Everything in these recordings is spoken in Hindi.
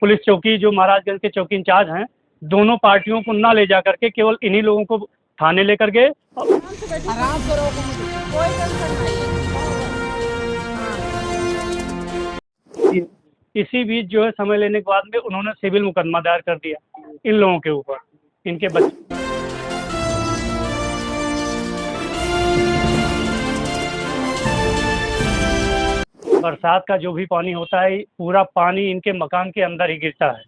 पुलिस चौकी जो महाराजगंज के चौकी इंचार्ज हैं, दोनों पार्टियों को ना ले जा करके केवल इन्हीं लोगों को थाने लेकर गए। आराम से रहो, कोई टेंशन नहीं। इसी बीच जो है समय लेने के बाद में उन्होंने सिविल मुकदमा दायर कर दिया इन लोगों के ऊपर, इनके बच्चे। बरसात का जो भी पानी होता है पूरा पानी इनके मकान के अंदर ही गिरता है।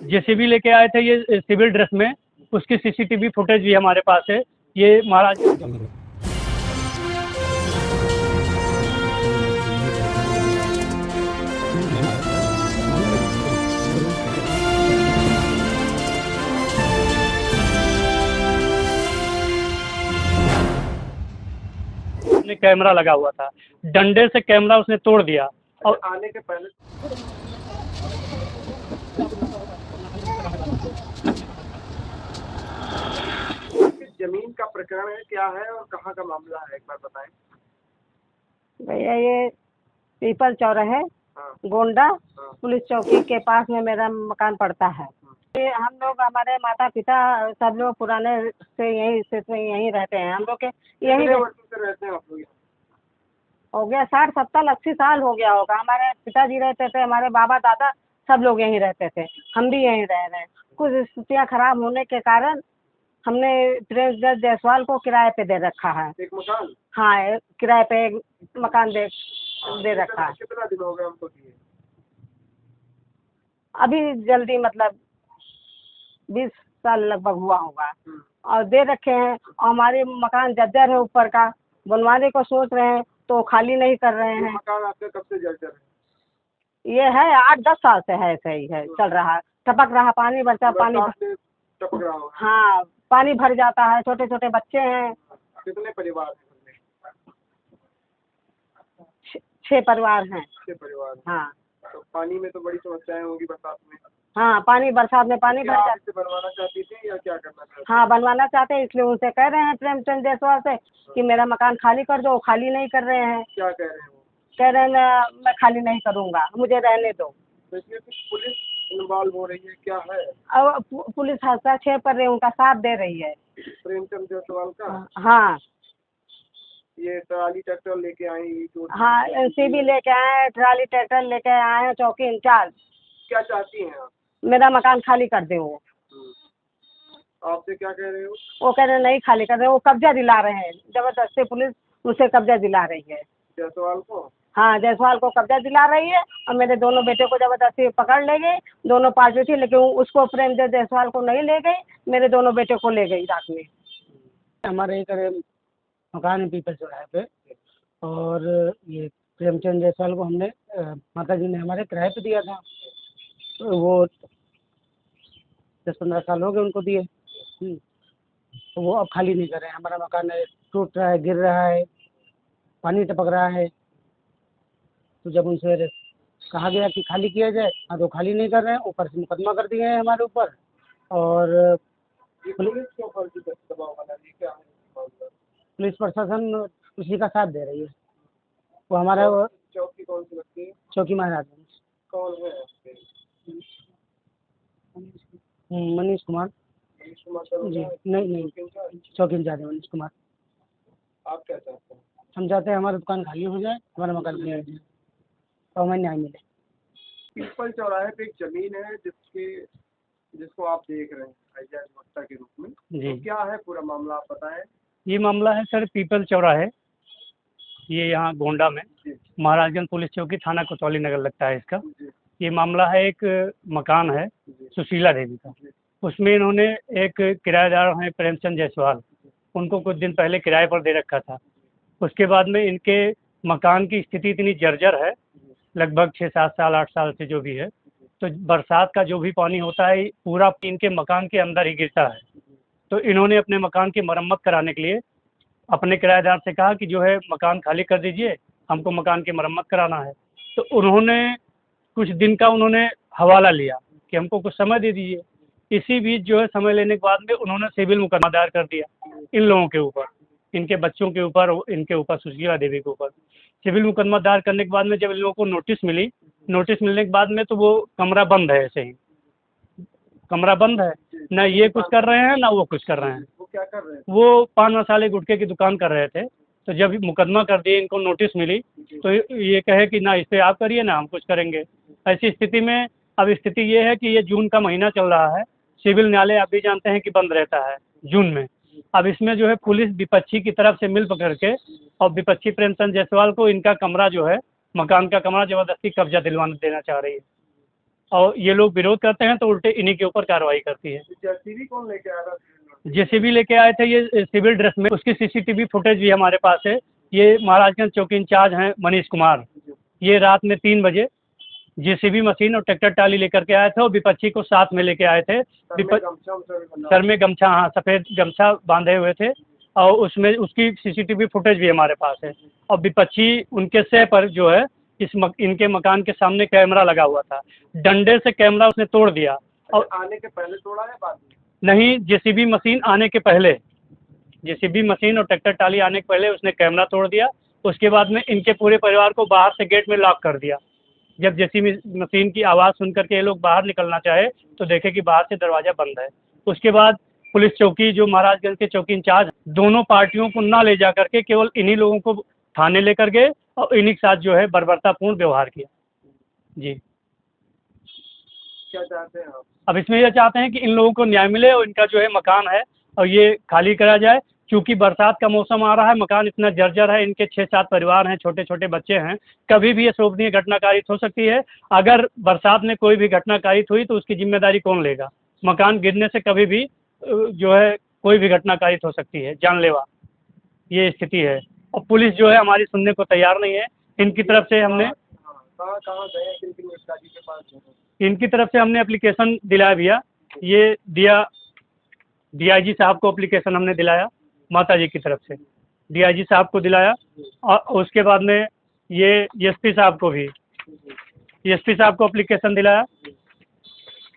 जेसीबी लेके आए थे ये सिविल ड्रेस में, उसकी सीसीटीवी फुटेज भी हमारे पास है। ये महाराज ने कैमरा लगा हुआ था, डंडे से कैमरा उसने तोड़ दिया। और आने के पहले जमीन का प्रकरण है, क्या है और कहाँ का मामला है, एक बार बताएं। भैया ये पीपल चौराहे गोंडा पुलिस चौकी के पास में मेरा मकान पड़ता है। ये हम लोग, हमारे माता पिता सब लोग पुराने से यहीं स्थित में यहीं रहते हैं। हम लोग के यहीं रहते हैं आप लोग? हो गया 60-70-80 साल हो गया होगा। हमारे पिताजी रहते थे, हमारे बाबा दादा सब लोग यहीं रहते थे, हम भी यहीं रह रहे हैं। कुछ स्थितियाँ खराब होने के कारण हमने प्रेमचंद जायसवाल को किराए पे दे रखा है। एक मकान? हाँ, किराए पे एक मकान दे रखा है। कितना दिन हो गया हमको दिए? अभी जल्दी मतलब 20 साल लगभग हुआ होगा और दे रखे हैं। और हमारे मकान जर्जर है, ऊपर का बनवाने को सोच रहे हैं तो खाली नहीं कर रहे हैं। मकान आपके कब से जर्जर है? ये है 8-10 साल से है, ऐसे ही है, चल रहा है। टपक रहा पानी, बरसा पानी टपक रहा होगा। हाँ, पानी भर जाता है, छोटे छोटे बच्चे हैं। कितने परिवार हैं? 6 परिवार हैं। 6 परिवार। हाँ। तो पानी में तो बड़ी समस्याएं होगी बरसात में। हाँ, पानी बरसात में पानी भर जाता। बनवाना चाहती थी या क्या करना चाहती? हाँ, बनवाना चाहते हैं, इसलिए उनसे कह रहे हैं प्रेमचंद जायसवाल से कि मेरा मकान खाली कर दो। खाली नहीं कर रहे हैं। क्या कह रहे हैं वो? कह रहे हैं मैं खाली नहीं करूँगा, मुझे रहने दो। तो इसमें कुछ पुलिस इन्वॉल्व हो रही है, क्या है? अब पुलिस हस्तक्षेप कर रही है, उनका साथ दे रही है। प्रेमचंद जायसवाल का? हाँ। ये ट्राली ट्रैक्टर लेके आई? हाँ, एनसीबी लेके आए, ट्राली ट्रैक्टर लेके आए हैं, चौकी इंचार्ज। क्या चाहती हैं आप? मेरा मकान खाली कर दे। वो आपसे क्या कह रहे हो? वो कह रहे नहीं खाली कर रहे, वो कब्जा दिला रहे हैं जबरदस्ती। पुलिस उसे कब्जा दिला रही है। जायसवाल को? हाँ, जायसवाल को कब्जा दिला रही है और मेरे दोनों बेटे को जबरदस्ती पकड़ ले गई। दोनों पार्टी थी, लेकिन उसको प्रेमचंद जायसवाल को नहीं ले गई, मेरे दोनों बेटे को ले गई रात में। हमारे एक मकान है पीपल चौराहे पे, और ये प्रेमचंद जायसवाल को हमने माता जी ने हमारे किराए पे दिया था। तो वो 10-15 साल हो गए उनको दिए। तो वो अब खाली नहीं कर रहे हैं। हमारा मकान है, टूट रहा है, गिर रहा है, पानी टपक रहा है। तो जब उनसे कहा गया कि खाली किया जाए, हाँ, तो खाली नहीं कर रहे हैं। ऊपर से मुकदमा कर दिए हैं हमारे ऊपर। और पुलिस के ऊपर भी दबाव बना रही है, क्या है? पुलिस प्रशासन उसी का साथ दे रही है। वो हमारा चौकी कौन सी लगती है? चौकी महाराजगंज। कौन है? मनीष कुमार जी। नहीं, चौकी इंचार्ज है मनीष कुमार। आप क्या चाहते हैं? हम चाहते हैं हमारी दुकान खाली हो जाए, हमारा मकान क्लियर हो जाए और हमें न्याय मिले। पीपल चौराहे पे एक जमीन है जिसको आप देख रहे हैं एज वक्ता के रूप में जी। तो क्या है पूरा मामला, आप बताएं। ये मामला है सर पीपल चौराहे, ये यहाँ गोंडा में महाराजगंज पुलिस चौकी, थाना कोतवाली नगर लगता है इसका। ये मामला है, एक मकान है सुशीला देवी का। उसमें इन्होंने एक किराएदार हैं प्रेमचंद जायसवाल, उनको कुछ दिन पहले किराए पर दे रखा था। उसके बाद में इनके मकान की स्थिति इतनी जर्जर है, लगभग 6-7 साल 8 साल से जो भी है, तो बरसात का जो भी पानी होता है पूरा इनके मकान के अंदर ही गिरता है। तो इन्होंने अपने मकान की मरम्मत कराने के लिए अपने किराएदार से कहा कि जो है मकान खाली कर दीजिए, हमको मकान की मरम्मत कराना है। तो उन्होंने कुछ दिन का उन्होंने हवाला लिया कि हमको कुछ समय दे दीजिए। इसी बीच जो है समय लेने के बाद में उन्होंने सिविल मुकदमा दायर कर दिया इन लोगों के ऊपर, इनके बच्चों के ऊपर, इनके ऊपर, सुशीला देवी के ऊपर। सिविल मुकदमा दायर करने के बाद में जब इन लोगों को नोटिस मिली, नोटिस मिलने के बाद में तो वो कमरा बंद है, ऐसे ही कमरा बंद है, ना ये कुछ कर रहे हैं ना वो कुछ कर रहे हैं। वो क्या कर रहे हैं? वो पान मसाले गुटखे की दुकान कर रहे थे। तो जब मुकदमा कर दिए, इनको नोटिस मिली, तो ये कहे कि ना इस पे आप करिए ना हम कुछ करेंगे। ऐसी स्थिति में अब स्थिति ये है कि ये जून का महीना चल रहा है, सिविल न्यायालय आप भी जानते हैं कि बंद रहता है जून में। अब इसमें जो है पुलिस विपक्षी की तरफ से मिल पकड़ के और विपक्षी प्रेमचंद जायसवाल को इनका कमरा जो है, मकान का कमरा जबरदस्ती कब्जा दिलवाने देना चाह रही है, और ये लोग विरोध करते हैं तो उल्टे इन्हीं के ऊपर कार्रवाई करती है। जेसीबी कौन लेके आया था? जेसीबी लेके आए थे ये सिविल ड्रेस में, उसकी सीसीटीवी फुटेज भी हमारे पास है। ये महाराजगंज चौकी इंचार्ज हैं मनीष कुमार, ये रात में 3 बजे जेसीबी मशीन और ट्रैक्टर ट्राली लेकर के आए थे और विपक्षी को साथ में लेके आए थे। सर में गमछा, हाँ सफ़ेद गमछा बांधे हुए थे, और उसमें उसकी सीसीटीवी फुटेज भी हमारे पास है। और विपक्षी उनके सह पर जो है इनके मकान के सामने कैमरा लगा हुआ था, डंडे से कैमरा उसने तोड़ दिया। और आने के पहले तोड़ा है बाद में? नहीं, जेसीबी मशीन आने के पहले, जेसीबी मशीन और ट्रैक्टर ट्राली आने के पहले उसने कैमरा तोड़ दिया। उसके बाद में इनके पूरे परिवार को बाहर से गेट में लॉक कर दिया। जब जेसीबी मशीन की आवाज़ सुन करके ये लोग बाहर निकलना चाहे तो देखे कि बाहर से दरवाज़ा बंद है। उसके बाद पुलिस चौकी, जो महाराजगंज के चौकी इंचार्ज, दोनों पार्टियों को ना ले जा करके केवल इन्हीं लोगों को थाने लेकर गए और इन्हीं के साथ जो है बर्बरतापूर्ण व्यवहार किया। जी, क्या चाहते हैं आप? अब इसमें यह चाहते हैं कि इन लोगों को न्याय मिले और इनका जो है मकान है और ये खाली करा जाए, क्योंकि बरसात का मौसम आ रहा है, मकान इतना जर्जर है, इनके 6-7 परिवार हैं, छोटे छोटे बच्चे हैं, कभी भी ये शोभनीय घटना कारित हो सकती है। अगर बरसात में कोई भी घटना कारित हुई तो उसकी जिम्मेदारी कौन लेगा? मकान गिरने से कभी भी जो है कोई भी घटना कारित हो सकती है, जानलेवा ये स्थिति है। और पुलिस जो है हमारी सुनने को तैयार नहीं है। इनकी तरफ से हमने कहाँ गए, किन अधिकारी के पास? इनकी तरफ से हमने एप्लीकेशन दिलाया भैया, ये दिया डीआईजी साहब को एप्लीकेशन हमने दिलाया, माता जी की तरफ से डीआईजी साहब को दिलाया। और उसके बाद में ये एसपी साहब को भी, एसपी साहब को एप्लीकेशन दिलाया।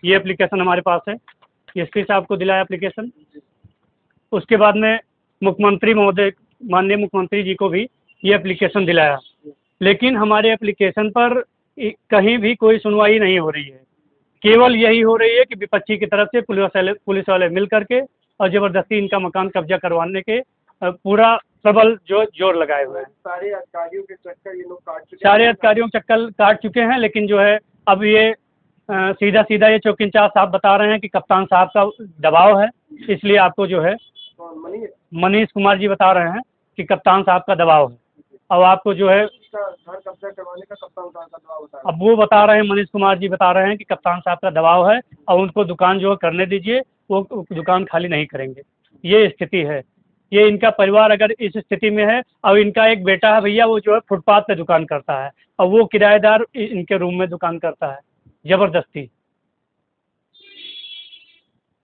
ये एप्लीकेशन हमारे पास है, एसपी साहब को दिलाया एप्लीकेशन। उसके बाद में मुख्यमंत्री महोदय, माननीय मुख्यमंत्री जी को भी ये एप्लीकेशन दिलाया, लेकिन हमारे एप्लीकेशन पर कहीं भी कोई सुनवाई नहीं हो रही है। केवल यही हो रही है कि विपक्षी की तरफ से पुलिस वाले मिल करके और ज़बरदस्ती इनका मकान कब्जा करवाने के पूरा प्रबल जोर लगाए हुए हैं। सारे अधिकारियों के चक्कर ये लोग काट चुके हैं। सारे अधिकारियों के चक्कर काट चुके हैं, लेकिन जो है अब ये सीधा सीधा ये चौकी इंचार्ज साहब बता रहे हैं कि कप्तान साहब का दबाव है, इसलिए आपको जो है मनीष कुमार जी बता रहे हैं कि कप्तान साहब का दबाव है। अब आपको जो है घर कब्जा करवाने का कप्तान साहब का दबाव होता है। अब वो बता रहे हैं, मनीष कुमार जी बता रहे हैं कि कप्तान साहब का दबाव है और उनको दुकान जो है करने दीजिए, वो दुकान खाली नहीं करेंगे। ये स्थिति है। ये इनका परिवार अगर इस स्थिति में है, और इनका एक बेटा है भैया, वो जो है फुटपाथ पे दुकान करता है और वो किराएदार इनके रूम में दुकान करता है ज़बरदस्ती।